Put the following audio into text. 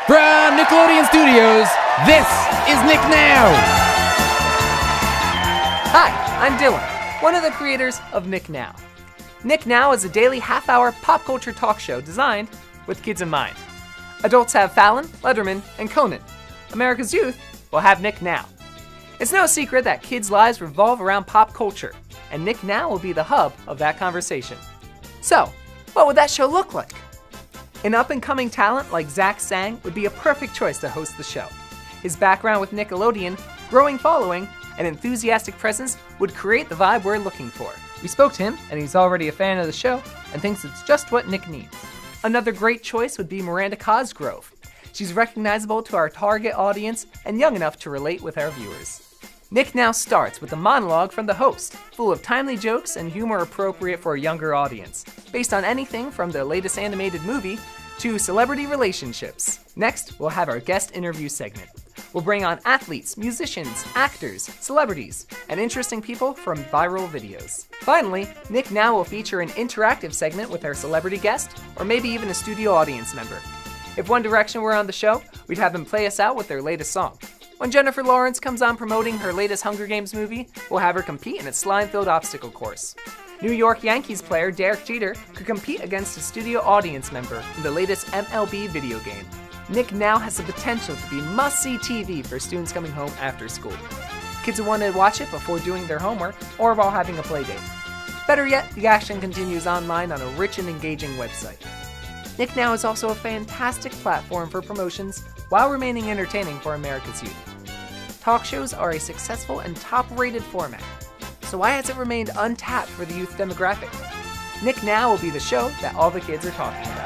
From Nickelodeon Studios, this is Nick Now! Hi, I'm Dylan, one of the creators of Nick Now. Nick Now is a daily half-hour pop culture talk show designed with kids in mind. Adults have Fallon, Letterman, and Conan. America's youth will have Nick Now. It's no secret that kids' lives revolve around pop culture, and Nick Now will be the hub of that conversation. So, what would that show look like? An up-and-coming talent like Zach Sang would be a perfect choice to host the show. His background with Nickelodeon, growing following, and enthusiastic presence would create the vibe we're looking for. We spoke to him, and he's already a fan of the show and thinks it's just what Nick needs. Another great choice would be Miranda Cosgrove. She's recognizable to our target audience and young enough to relate with our viewers. Nick Now starts with a monologue from the host, full of timely jokes and humor appropriate for a younger audience, based on anything from the latest animated movie to celebrity relationships. Next, we'll have our guest interview segment. We'll bring on athletes, musicians, actors, celebrities, and interesting people from viral videos. Finally, Nick Now will feature an interactive segment with our celebrity guest, or maybe even a studio audience member. If One Direction were on the show, we'd have them play us out with their latest song. When Jennifer Lawrence comes on promoting her latest Hunger Games movie, we'll have her compete in a slime-filled obstacle course. New York Yankees player Derek Jeter could compete against a studio audience member in the latest MLB video game. Nick Now has the potential to be must-see TV for students coming home after school. Kids who want to watch it before doing their homework or while having a play date. Better yet, the action continues online on a rich and engaging website. Nick Now is also a fantastic platform for promotions while remaining entertaining for America's youth. Talk shows are a successful and top-rated format, so why has it remained untapped for the youth demographic? Nick Now will be the show that all the kids are talking about.